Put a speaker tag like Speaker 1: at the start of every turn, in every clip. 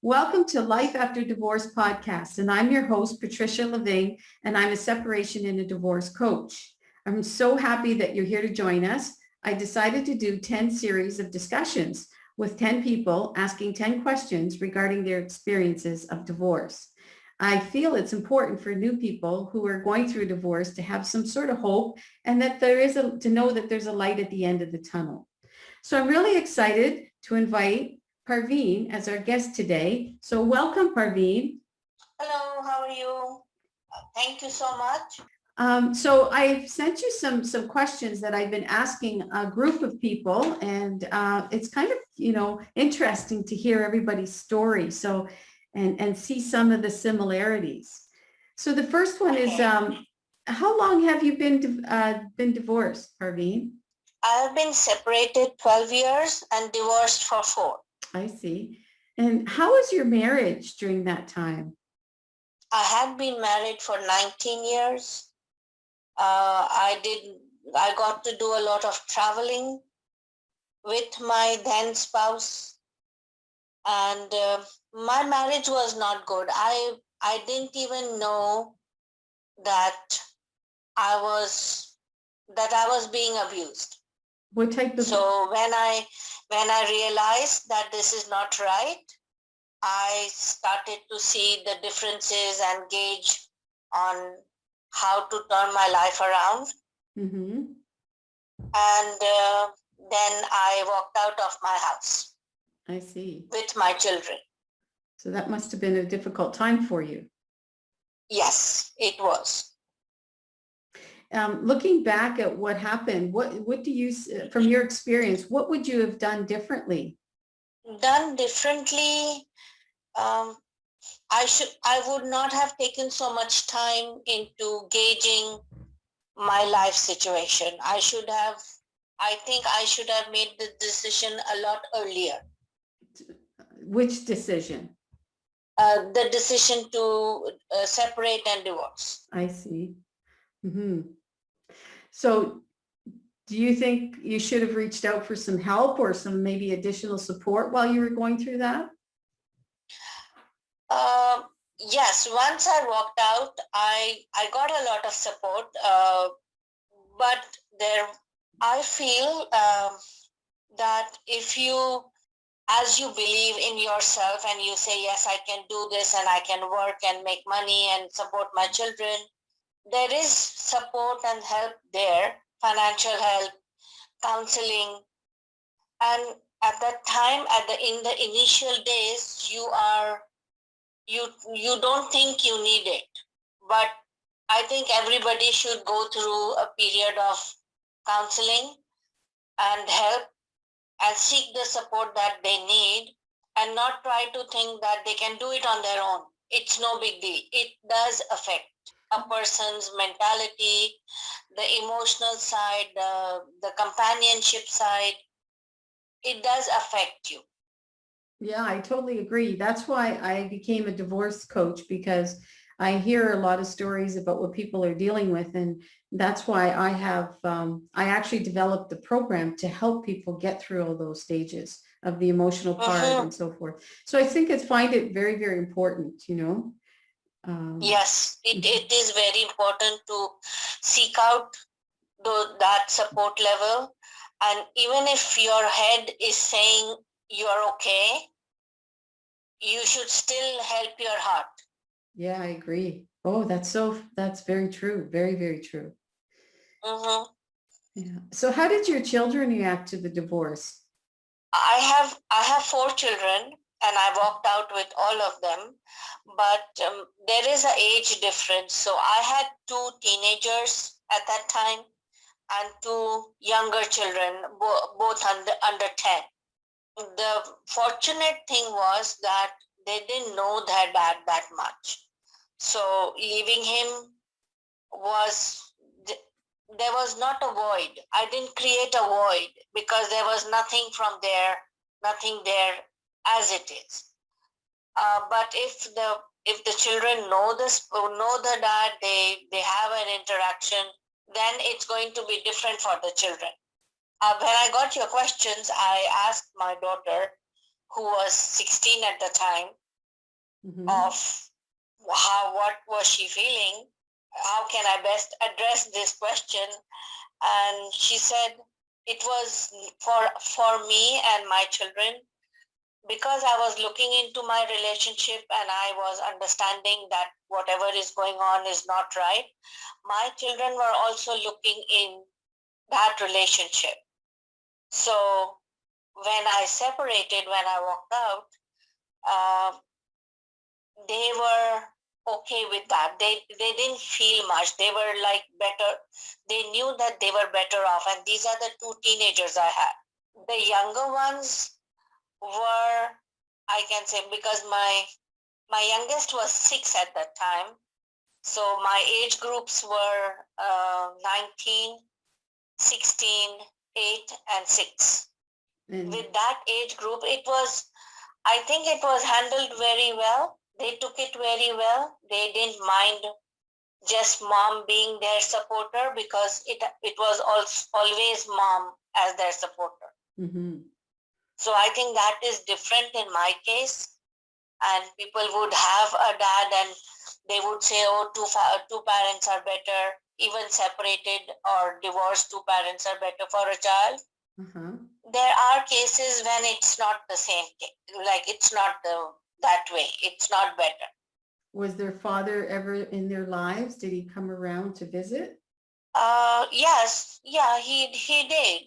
Speaker 1: Welcome to Life After Divorce podcast, and I'm your host, Patricia Leving, and I'm a separation and a divorce coach. I'm so happy that you're here to join us. I decided to do 10 series of discussions with 10 people asking 10 questions regarding their experiences of divorce. I feel it's important for new people who are going through divorce to have some sort of hope and that to know that there's a light at the end of the tunnel. So I'm really excited to invite Parveen as our guest today. So welcome, Parveen.
Speaker 2: Hello, how are you? Thank you so much.
Speaker 1: So I've sent you some questions that I've been asking a group of people, and it's kind of, interesting to hear everybody's story. So, and see some of the similarities. So the first one is, how long have you been divorced, Parveen?
Speaker 2: I've been separated 12 years and divorced for 4.
Speaker 1: I see. And how was your marriage during that time?
Speaker 2: I had been married for 19 years. I got to do a lot of traveling with my then spouse, and my marriage was not good. I didn't even know that I was being abused.
Speaker 1: What type of?
Speaker 2: So when I realized that this is not right, I started to see the differences and gauge on how to turn my life around.
Speaker 1: Mm-hmm.
Speaker 2: And then I walked out of my house.
Speaker 1: I see.
Speaker 2: With my children.
Speaker 1: So that must have been a difficult time for you.
Speaker 2: Yes, it was.
Speaker 1: Looking back at what happened, what do you, from your experience, what would you have done differently?
Speaker 2: Done differently, I would not have taken so much time into gauging my life situation. I think I should have made the decision a lot earlier.
Speaker 1: Which decision?
Speaker 2: The decision to separate and divorce.
Speaker 1: I see. Mm-hmm. So do you think you should have reached out for some help or some maybe additional support while you were going through that?
Speaker 2: Yes, once I walked out, I got a lot of support, but I feel that if you, as you believe in yourself and you say, yes, I can do this and I can work and make money and support my children, there is support and help there, financial help, counseling. And at that time, in the initial days, you don't think you need it. But I think everybody should go through a period of counseling and help and seek the support that they need and not try to think that they can do it on their own. It's no big deal. It does affect a person's mentality, the emotional side, the companionship side. It does affect you.
Speaker 1: Yeah, I totally agree. That's why I became a divorce coach, because I hear a lot of stories about what people are dealing with. And that's why I actually developed the program to help people get through all those stages of the emotional part and so forth. So I find it very, very important,
Speaker 2: Yes, it is very important to seek out that support level. And even if your head is saying you're okay, you should still help your heart.
Speaker 1: Yeah, I agree. Oh, that's very true. Very, very true.
Speaker 2: Mm-hmm.
Speaker 1: Yeah. So how did your children react to the divorce?
Speaker 2: I have 4 children and I walked out with all of them, but there is an age difference. So I had 2 teenagers at that time and 2 younger children, both under 10. The fortunate thing was that they didn't know their dad that much. So leaving him there was not a void. I didn't create a void because there was nothing there as it is. But if the children know the dad, they have an interaction, then it's going to be different for the children. When I got your questions, I asked my daughter, who was 16 at the time,
Speaker 1: Mhm.
Speaker 2: of what was she feeling, how can I best address this question. And she said it was for me and my children, because I was looking into my relationship and I was understanding that whatever is going on is not right. My children were also looking in that relationship. So when I separated, when I walked out, uh, they were okay with that. They didn't feel much. They were like better. They knew that they were better off. And these are the two teenagers I had. The younger ones were, I can say, because my youngest was 6 at that time. So my age groups were 19, 16, 8, and 6.
Speaker 1: And
Speaker 2: With that age group, I think it was handled very well. They took it very well. They didn't mind just mom being their supporter, because it was always mom as their supporter.
Speaker 1: mhm.
Speaker 2: So I think that is different in my case. And people would have a dad and they would say, oh, two parents are better, even separated or divorced, two parents are better for a child.
Speaker 1: Uh-huh.
Speaker 2: There are cases when it's not the same case, like it's not that way, it's not better.
Speaker 1: Was their father ever in their lives? Did he come around to visit?
Speaker 2: Yes, yeah, he did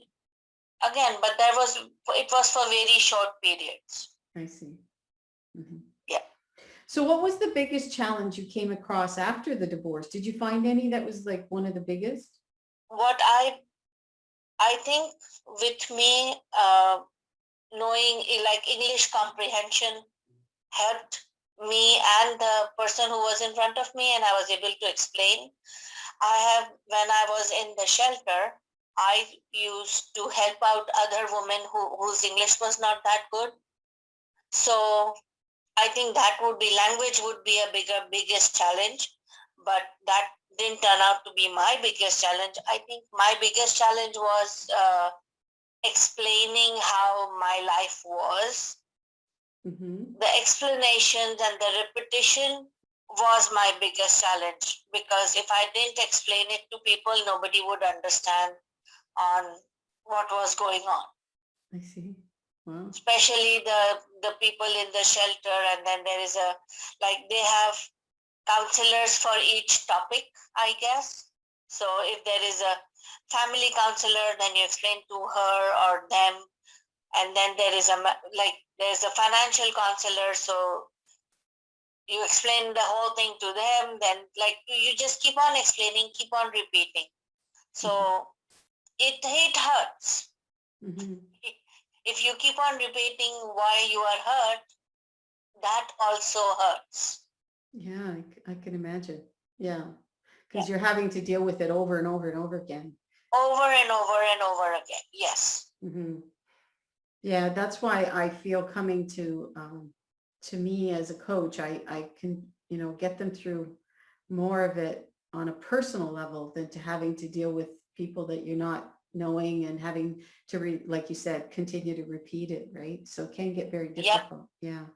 Speaker 2: again, but it was for very short periods.
Speaker 1: I see. Mhm.
Speaker 2: Yeah.
Speaker 1: So what was the biggest challenge you came across after the divorce? Did you find any that was like one of the biggest?
Speaker 2: What I think with me, knowing like English comprehension helped me and the person who was in front of me, and I was able to explain. When I was in the shelter, I used to help out other women whose English was not that good. So I think that language would be a biggest challenge, but that didn't turn out to be my biggest challenge. I think my biggest challenge was explaining how my life was.
Speaker 1: Mhm.
Speaker 2: The explanations and the repetition was my biggest challenge, because if I didn't explain it to people, nobody would understand on what was going on.
Speaker 1: I see. Wow.
Speaker 2: Especially the people in the shelter, and then there is they have counselors for each topic, I guess. So if there is a family counselor, then you explain to her or them, and then there's a financial counselor, so you explain the whole thing to them, then you just keep on explaining, keep on repeating. So it hurts.
Speaker 1: Mhm.
Speaker 2: If you keep on repeating why you are hurt, that also hurts.
Speaker 1: Yeah, I can imagine. Yeah,
Speaker 2: Yeah.
Speaker 1: because you're having to deal with it over and over and over again.
Speaker 2: Over and over and over again. Yes.
Speaker 1: Mhm. Yeah, that's why I feel coming to me as a coach, I can, get them through more of it on a personal level than to having to deal with people that you're not knowing and having to, like you said, continue to repeat it, right? So it can get very
Speaker 2: Yep.
Speaker 1: difficult. Yeah.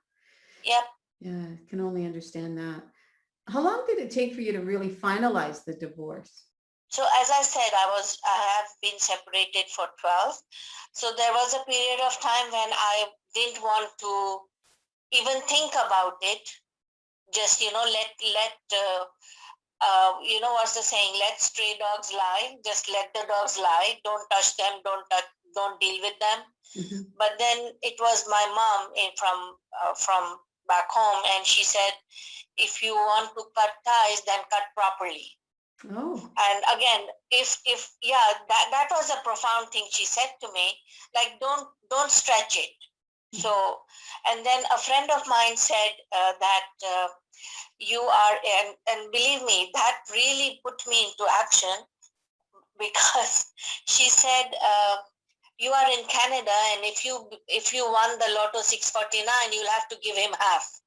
Speaker 2: Yep.
Speaker 1: Yeah, I can only understand that. How long did it take for you to really finalize the divorce?
Speaker 2: So as I said, I have been separated for 12. So there was a period of time when I didn't want to even think about it. Just, what's the saying? Let stray dogs lie. Just let the dogs lie. Don't touch them. Don't deal with them.
Speaker 1: Mhm.
Speaker 2: But then it was my mom from back home, and she said, if you want to cut ties, then cut properly.
Speaker 1: Oh,
Speaker 2: And again, if yeah, that was a profound thing she said to me. Like, don't stretch it. So, and then a friend of mine said that you are, and believe me, that really put me into action, because she said, you are in Canada, and if you won the Lotto 649, you'll have to give him half.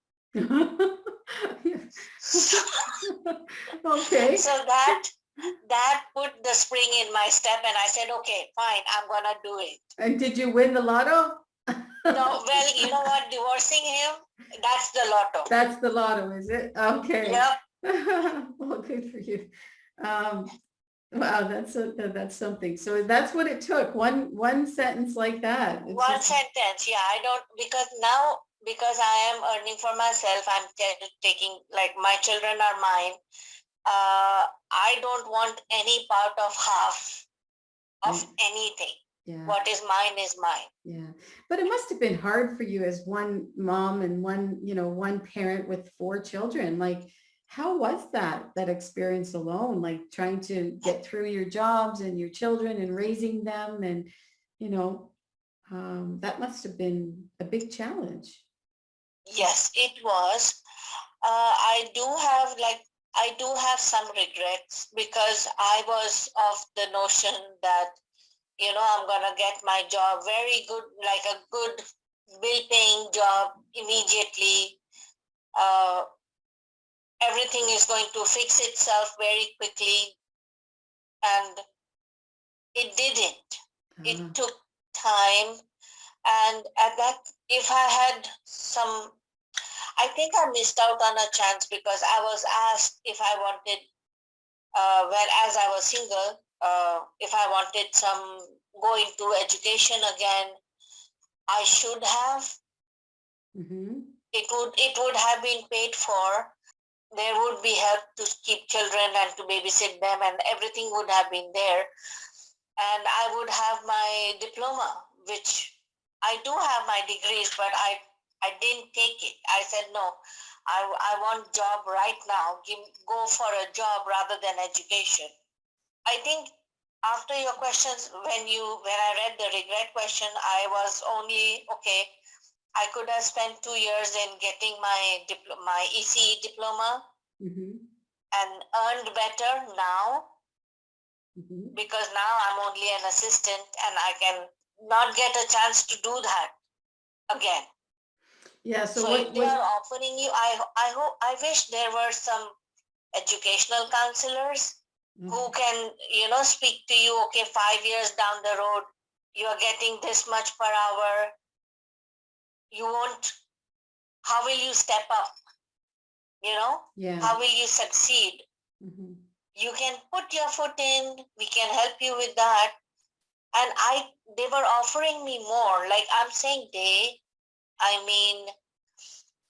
Speaker 1: okay.
Speaker 2: So that put the spring in my step, and I said, okay, fine, I'm gonna do it.
Speaker 1: And did you win the lotto?
Speaker 2: No, well, you know what? Divorcing him, that's the lotto.
Speaker 1: That's the lotto, is it? Okay.
Speaker 2: Yep.
Speaker 1: Well, good for you. Um, wow, that's something. So that's what it took. One sentence like that. It's
Speaker 2: One
Speaker 1: just,
Speaker 2: sentence. Yeah, I don't, because now, because I am earning for myself, I'm taking, like, my children are mine. I don't want any part of half of
Speaker 1: right.
Speaker 2: anything.
Speaker 1: Yeah.
Speaker 2: What is mine is mine.
Speaker 1: Yeah. But it must have been hard for you as one mom and one parent with 4 children. Like, how was that experience alone? Like trying to get through your jobs and your children and raising them and, you know, that must have been a big challenge.
Speaker 2: Yes, it was. I do have some regrets because I was of the notion that, I'm gonna get my job very good, like a good bill paying job immediately. Uh, Everything is going to fix itself very quickly, and it didn't. It
Speaker 1: Ah,
Speaker 2: took time, and at that, if I had some, I think I missed out on a chance because I was asked if I wanted, whereas I was single, if I wanted some go into education again, I should have.
Speaker 1: mhm.
Speaker 2: It would have been paid for. There would be help to keep children and to babysit them, and everything would have been there. And I would have my diploma, which I do have my degrees, but I didn't take it. I said no. I want job right now. Go for a job rather than education. I think after your questions, when I read the regret question, I was only okay. I could have spent 2 years in getting my ECE diploma
Speaker 1: Mhm.
Speaker 2: and earned better now,
Speaker 1: Mhm.
Speaker 2: because now I'm only an assistant and I can not get a chance to do that again.
Speaker 1: Yeah, so
Speaker 2: So if they are offering you, I wish there were some educational counselors who
Speaker 1: okay.
Speaker 2: can, speak to you. Okay, 5 years down the road, you are getting this much per hour. You won't. How will you step up?
Speaker 1: Yeah.
Speaker 2: How will you succeed?
Speaker 1: Mhm.
Speaker 2: You can put your foot in. We can help you with that. And they were offering me more. Like I'm saying, I mean,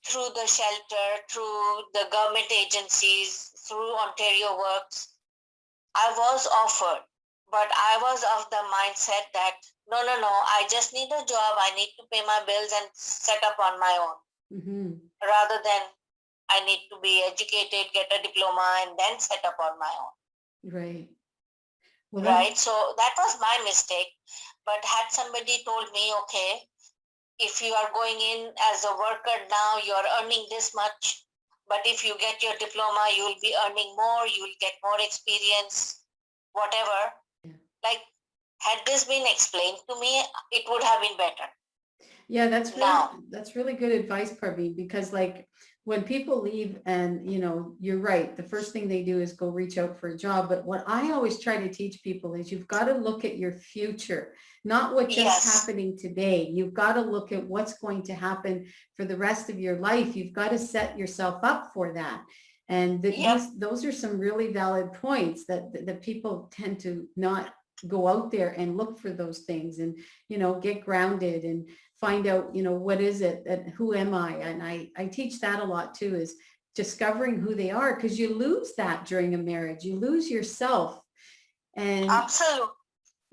Speaker 2: through the shelter, through the government agencies, through Ontario Works, I was offered, but I was of the mindset that no, no, no, I just need a job. I need to pay my bills and set up on my own,
Speaker 1: Mhm.
Speaker 2: rather than I need to be educated, get a diploma, and then set up on my own.
Speaker 1: Right. Well, that
Speaker 2: Right? So that was my mistake. But had somebody told me, okay, if you are going in as a worker now, you are earning this much. But if you get your diploma, you will be earning more, you will get more experience, whatever.
Speaker 1: yeah.
Speaker 2: Like, had this been explained to me, it would have been better.
Speaker 1: Yeah,
Speaker 2: Now,
Speaker 1: that's really good advice, Parveen, because like when people leave and you're right, the first thing they do is go reach out for a job. But what I always try to teach people is you've got to look at your future, not what just
Speaker 2: yes,
Speaker 1: happening today. You've got to look at what's going to happen for the rest of your life. You've got to set yourself up for that. And
Speaker 2: yep,
Speaker 1: those are some really valid points that people tend to not go out there and look for those things and get grounded and find out, what is it and who am I? And I teach that a lot too, is discovering who they are, because you lose that during a marriage. You lose yourself. And
Speaker 2: absolutely,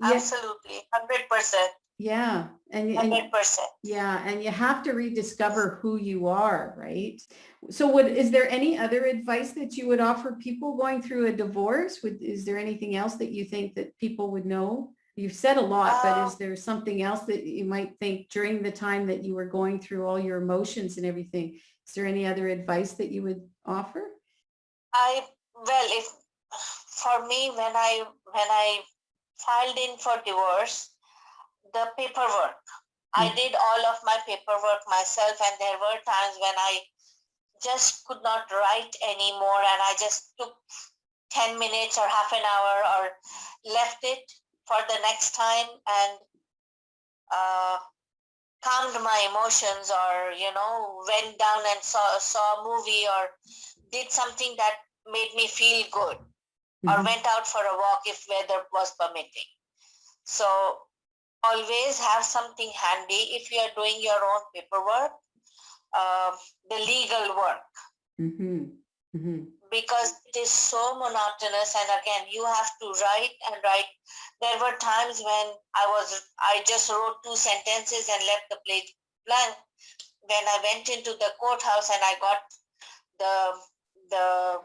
Speaker 1: yeah,
Speaker 2: absolutely, 100%,
Speaker 1: yeah. And
Speaker 2: 100%.
Speaker 1: yeah, and you have to rediscover who you are, right? So is there any other advice that you would offer people going through a divorce? Is there anything else that you think that people would know? You've said a lot, but
Speaker 2: Um,
Speaker 1: is there something else that you might think during the time that you were going through all your emotions and everything? Is there any other advice that you would offer?
Speaker 2: if for me, when I filed in for divorce, the paperwork, I
Speaker 1: Mm.
Speaker 2: did all of my paperwork myself, and there were times when I just could not write anymore, and I just took 10 minutes or half an hour or left it for the next time, and uh, calmed my emotions, or went down and saw a movie, or did something that made me feel good, or
Speaker 1: Mhm.
Speaker 2: went out for a walk if weather was permitting. So always have something handy if you are doing your own paperwork, uh, the legal work,
Speaker 1: Mhm. Mhm.
Speaker 2: because it is so monotonous, and again you have to write and write. There were times when I just wrote two sentences and left the page blank. When I went into the courthouse and I got the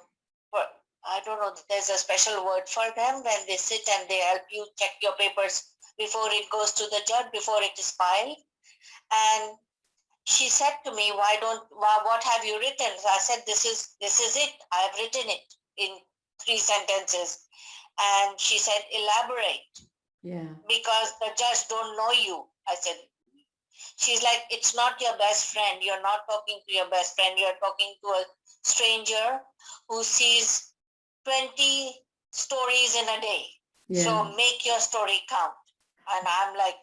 Speaker 2: I don't know, there's a special word for them when they sit and they help you check your papers before it goes to the judge, before it is filed. And she said to me, what have you written? So I said, this is it. I have written it in 3 sentences. And she said, elaborate,
Speaker 1: Yeah.
Speaker 2: because the judge don't know you. I said, she's like, it's not your best friend. You're not talking to your best friend. You're talking to a stranger who sees 20 stories in a day.
Speaker 1: Yeah.
Speaker 2: So make your story count. And I'm like,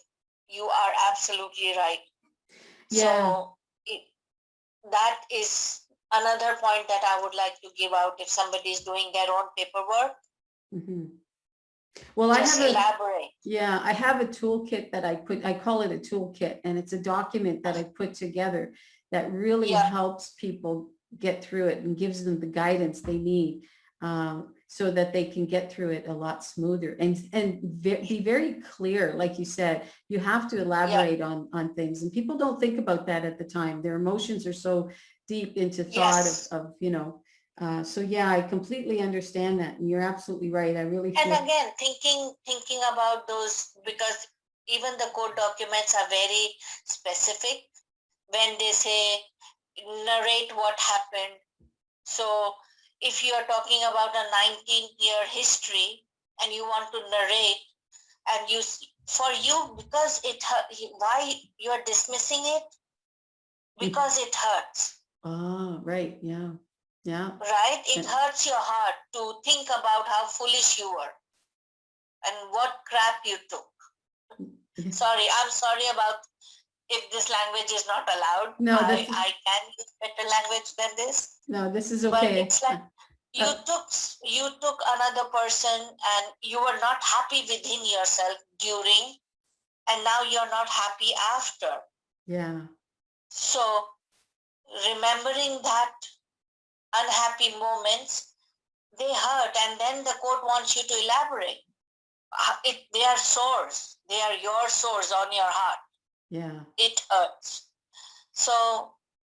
Speaker 2: you are absolutely right.
Speaker 1: Yeah.
Speaker 2: So that is another point that I would like to give out if somebody is doing their own paperwork.
Speaker 1: Mhm. Well,
Speaker 2: Just elaborate.
Speaker 1: I have a toolkit that I call it a toolkit, and it's a document that I put together that really
Speaker 2: Yeah.
Speaker 1: helps people get through it and gives them the guidance they need, so that they can get through it a lot smoother and be very clear. Like you said, you have to elaborate on things, and people don't think about that at the time. Their emotions are so deep into thought
Speaker 2: Yes.
Speaker 1: of so yeah, I completely understand that. And you're absolutely right. I really
Speaker 2: And
Speaker 1: feel,
Speaker 2: again, thinking about those, because even the court documents are very specific when they say narrate what happened. So if you are talking about a 19-year history and you want to narrate, and for you, because why you are dismissing it? Because it hurts.
Speaker 1: right. Yeah. Yeah.
Speaker 2: Right? It
Speaker 1: And-
Speaker 2: hurts your heart to think about how foolish you were and what crap you took. Sorry, I'm sorry about if this language is not allowed.
Speaker 1: No,
Speaker 2: I can use better language than this.
Speaker 1: no, this is
Speaker 2: But
Speaker 1: okay.
Speaker 2: it's like you took another person and you were not happy within yourself during, and now you're not happy after.
Speaker 1: Yeah.
Speaker 2: So remembering that unhappy moments, they hurt, and then the court wants you to elaborate. They are sores. They are your sores on your heart.
Speaker 1: Yeah.
Speaker 2: It hurts. So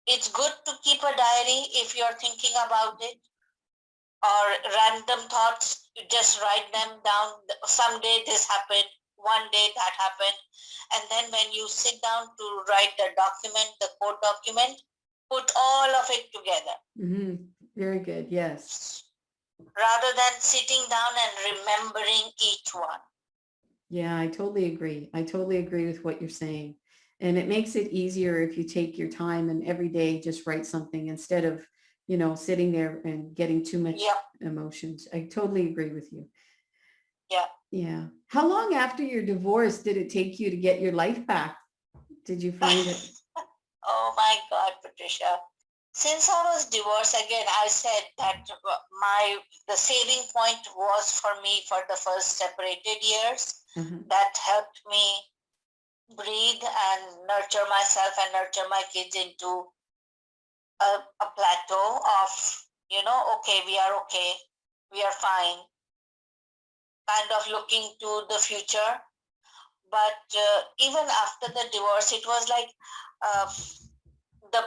Speaker 2: it's good to keep a diary if you're thinking about it, or random thoughts. You just write them down. Someday this happened. One day that happened. And then when you sit down to write the document, the court document, put all of it together.
Speaker 1: Mm-hmm. Very good. Yes.
Speaker 2: Rather than sitting down and remembering each one.
Speaker 1: Yeah, I totally agree. I totally agree with what you're saying. And it makes it easier if you take your time and every day just write something instead of, sitting there and getting too much emotions. I totally agree with you.
Speaker 2: Yeah.
Speaker 1: Yeah. How long after your divorce did it take you to get your life back? Did you find it?
Speaker 2: Oh my God, Patricia. Since I was divorced, again, I said that the saving point was for me for the first separated years.
Speaker 1: Uh-huh.
Speaker 2: That helped me breathe and nurture myself and nurture my kids into a plateau of, okay, we are fine, kind of looking to the future. But even after the divorce, it was like uh, the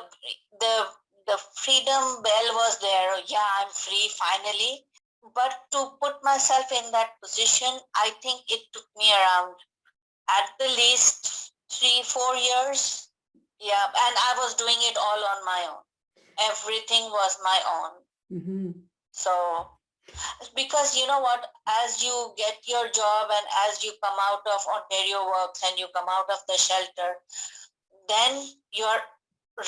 Speaker 2: the the freedom bell was there. Yeah, I'm free finally. But to put myself in that position, I think it took me around at the least 3-4 years. Yeah, and I was doing it all on my own. Everything was my own.
Speaker 1: Mm-hmm.
Speaker 2: So because you know what, as you get your job and as you come out of Ontario Works and you come out of the shelter, then you're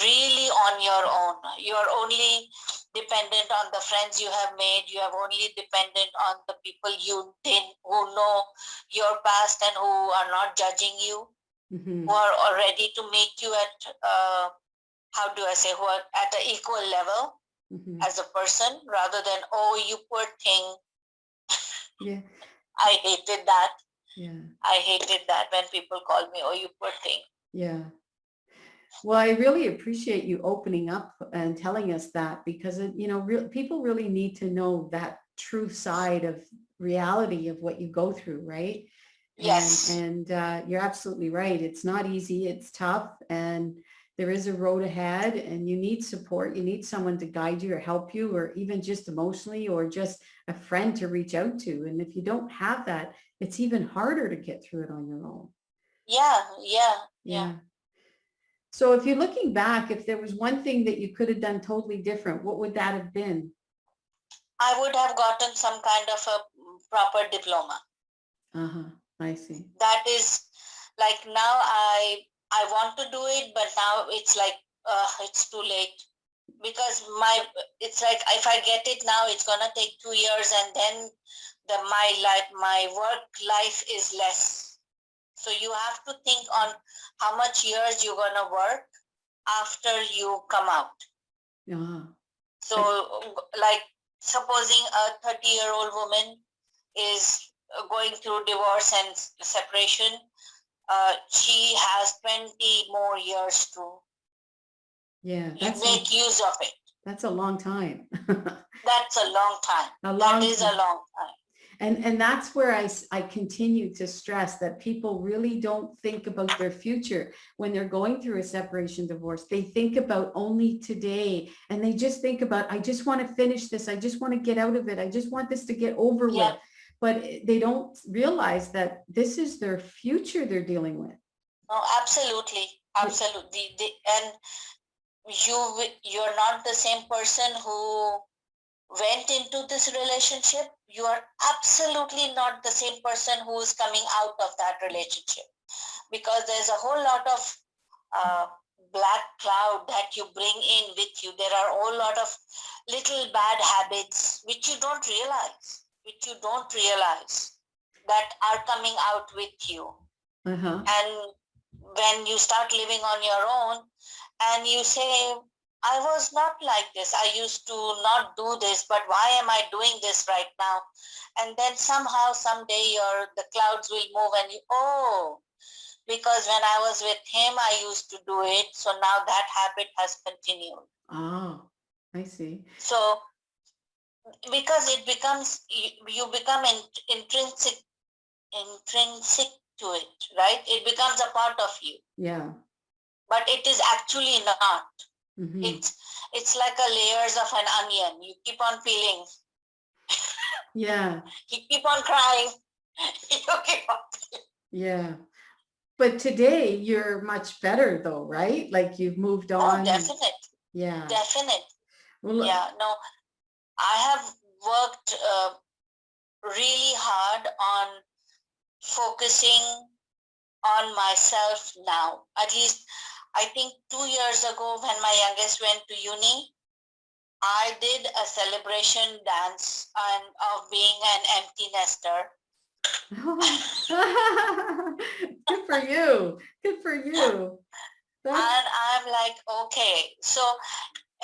Speaker 2: really on your own. You're only dependent on the friends you have made. You have only dependent on the people who know your past and who are not judging you.
Speaker 1: Mm-hmm.
Speaker 2: who are ready to meet you at, how do I say, who are at an equal level
Speaker 1: Mm-hmm.
Speaker 2: as a person, rather than, oh, you poor thing.
Speaker 1: Yeah.
Speaker 2: I hated that.
Speaker 1: Yeah.
Speaker 2: I hated that when people call me, oh, you poor thing.
Speaker 1: Yeah. Well, I really appreciate you opening up and telling us that, because people really need to know that true side of reality of what you go through, right?
Speaker 2: Yes.
Speaker 1: And you're absolutely right. It's not easy. It's tough, and there is a road ahead, and you need support. You need someone to guide you or help you, or even just emotionally, or just a friend to reach out to. And if you don't have that, it's even harder to get through it on your own.
Speaker 2: Yeah, yeah, yeah.
Speaker 1: Yeah. So if you're looking back, if there was one thing that you could have done totally different, what would that have been?
Speaker 2: I would have gotten some kind of a proper diploma.
Speaker 1: Uh-huh. I see.
Speaker 2: That is, like, now I want to do it, but now it's like, it's too late, because it's like, if I get it now, it's gonna take 2 years, and then my work life is less. So you have to think on how much years you're gonna work after you come out.
Speaker 1: Uh-huh.
Speaker 2: So, like, supposing a 30-year-old woman is going through divorce and separation, she has 20 more years to
Speaker 1: Yeah,
Speaker 2: make use of it.
Speaker 1: that's a long time.
Speaker 2: That's a long time.
Speaker 1: A
Speaker 2: That
Speaker 1: long
Speaker 2: is a
Speaker 1: time.
Speaker 2: long time.
Speaker 1: And that's where I continue to stress that people really don't think about their future when they're going through a separation divorce. They think about only today, and they just think about, I just want to finish this. I just want to get out of it. I just want this to get over
Speaker 2: Yeah.
Speaker 1: with. But they don't realize that this is their future they're dealing with.
Speaker 2: No, absolutely. Absolutely. And you're not the same person who went into this relationship. You are absolutely not the same person who is coming out of that relationship, because there's a whole lot of uh, black cloud that you bring in with you. There are a whole lot of little bad habits which you don't realize that are coming out with you.
Speaker 1: Uh-huh.
Speaker 2: And when you start living on your own, and you say, I was not like this, I used to not do this, but why am I doing this right now? And then somehow, someday, the clouds will move, and because when I was with him, I used to do it, so now that habit has continued.
Speaker 1: Oh, I see.
Speaker 2: So, because it becomes, you become intrinsic to it, right? It becomes a part of you.
Speaker 1: Yeah.
Speaker 2: But it is actually not.
Speaker 1: Mm-hmm.
Speaker 2: It's like a layers of an onion. You keep on peeling.
Speaker 1: Yeah.
Speaker 2: You keep on crying. You keep on peeling.
Speaker 1: Yeah. But today you're much better though, right? Like you've moved on.
Speaker 2: Oh, definitely.
Speaker 1: Yeah.
Speaker 2: Definite.
Speaker 1: Well,
Speaker 2: Yeah, no, I have worked really hard on focusing on myself now. At least, I think 2 years ago, when my youngest went to uni, I did a celebration dance of being an empty nester.
Speaker 1: good for you. Good for you.
Speaker 2: And I'm like, okay. So,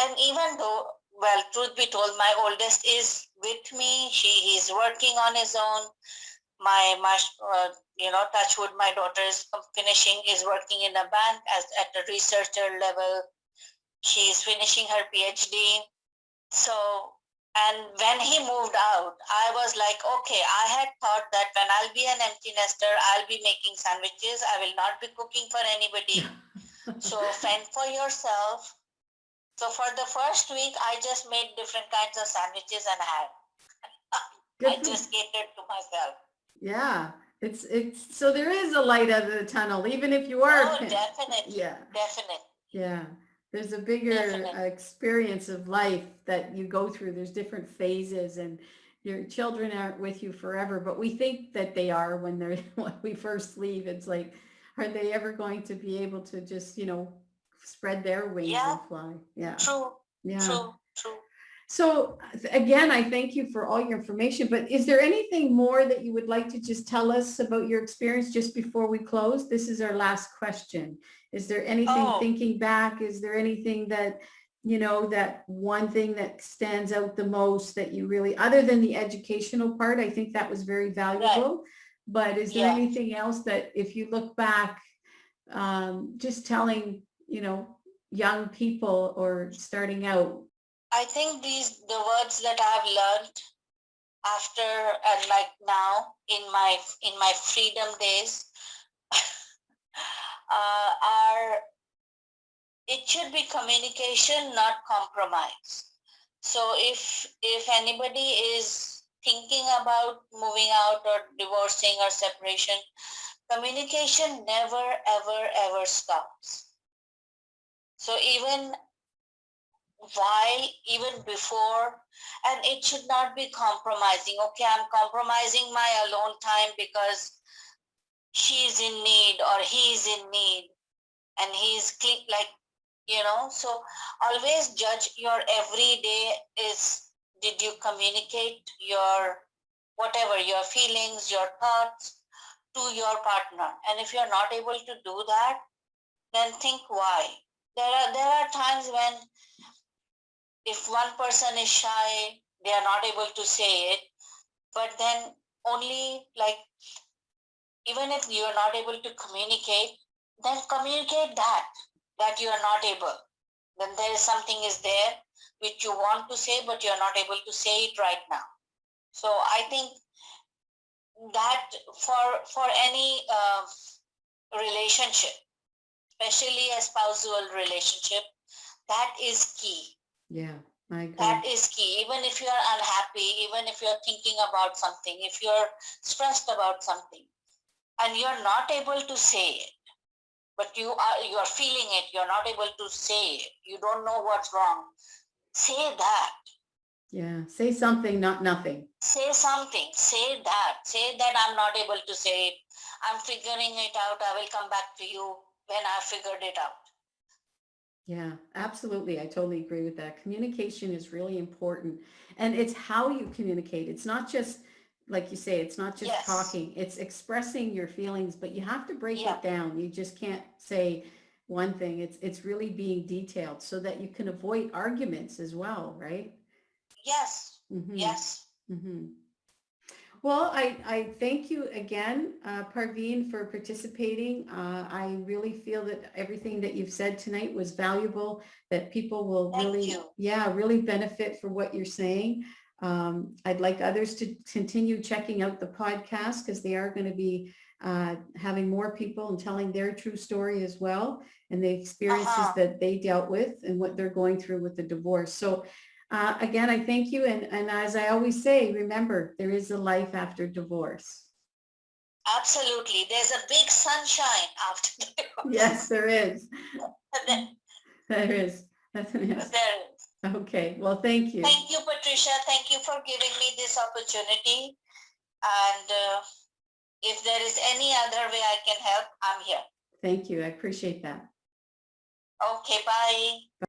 Speaker 2: and even though, well, truth be told, my oldest is with me. He's working on his own. My touch wood, my daughter is is working in a bank at a researcher level. She's finishing her PhD. So, and when he moved out, I was like, okay, I had thought that when I'll be an empty nester, I'll be making sandwiches. I will not be cooking for anybody. So fend for yourself. So for the first week, I just made different kinds of sandwiches and had. I just catered to myself.
Speaker 1: Yeah. It's so there is a light out of the tunnel, even if you are.
Speaker 2: Oh, definitely.
Speaker 1: Yeah.
Speaker 2: Definitely.
Speaker 1: Yeah. There's a bigger experience of life that you go through. There's different phases, and your children aren't with you forever, but we think that they are when we first leave. It's like, are they ever going to be able to just, spread their wings and fly? Yeah.
Speaker 2: True.
Speaker 1: Yeah.
Speaker 2: True.
Speaker 1: So again, I thank you for all your information, but is there anything more that you would like to just tell us about your experience just before we close? This is our last question. Is there anything,
Speaker 2: Oh,
Speaker 1: thinking back, is there anything that, that one thing that stands out the most that you really, other than the educational part, I think that was very
Speaker 2: right.
Speaker 1: valuable. But is there
Speaker 2: Yeah.
Speaker 1: anything else that if you look back, just telling, young people or starting out?
Speaker 2: I think the words that I've learned after and like now in my freedom days are it should be communication, not compromise. So if anybody is thinking about moving out or divorcing or separation, communication never ever ever stops. So even before, and it should not be compromising. Okay, I'm compromising my alone time because she's in need or he's in need and like, so always judge your everyday is, did you communicate your whatever, your feelings, your thoughts to your partner? And if you're not able to do that, then think why. There are times when if one person is shy, they are not able to say it, but then only like, even if you are not able to communicate, then communicate that you are not able. Then there is something is there which you want to say, but you are not able to say it right now. So I think that for any relationship, especially a spousal relationship, that is key.
Speaker 1: Yeah, I agree.
Speaker 2: That is key. Even if you're unhappy, even if you're thinking about something, if you're stressed about something, and you're not able to say it, but you're feeling it, you're not able to say it, you don't know what's wrong, say that.
Speaker 1: Yeah, say something, not nothing.
Speaker 2: Say something. Say that I'm not able to say it. I'm figuring it out. I will come back to you when I figured it out.
Speaker 1: Yeah, absolutely. I totally agree with that. Communication is really important. And it's how you communicate. It's not just, like you say, it's not just
Speaker 2: Yes.
Speaker 1: talking, it's expressing your feelings, but you have to break
Speaker 2: Yeah.
Speaker 1: it down. You just can't say one thing. It's really being detailed so that you can avoid arguments as well, right?
Speaker 2: Yes.
Speaker 1: Mm-hmm.
Speaker 2: Yes.
Speaker 1: Mm-hmm. Well, I thank you again, Parveen, for participating. I really feel that everything that you've said tonight was valuable, that people will
Speaker 2: Thank
Speaker 1: really,
Speaker 2: you.
Speaker 1: really benefit for what you're saying. I'd like others to continue checking out the podcast because they are going to be having more people and telling their true story as well, and the experiences that they dealt with and what they're going through with the divorce. So again, I thank you. And as I always say, remember, there is a life after divorce.
Speaker 2: Absolutely. There's a big sunshine after the divorce.
Speaker 1: Yes, there is.
Speaker 2: There
Speaker 1: There is. Yes.
Speaker 2: is.
Speaker 1: Okay. Well, thank you.
Speaker 2: Thank you, Patricia. Thank you for giving me this opportunity. And if there is any other way I can help, I'm here.
Speaker 1: Thank you. I appreciate that.
Speaker 2: Okay, bye.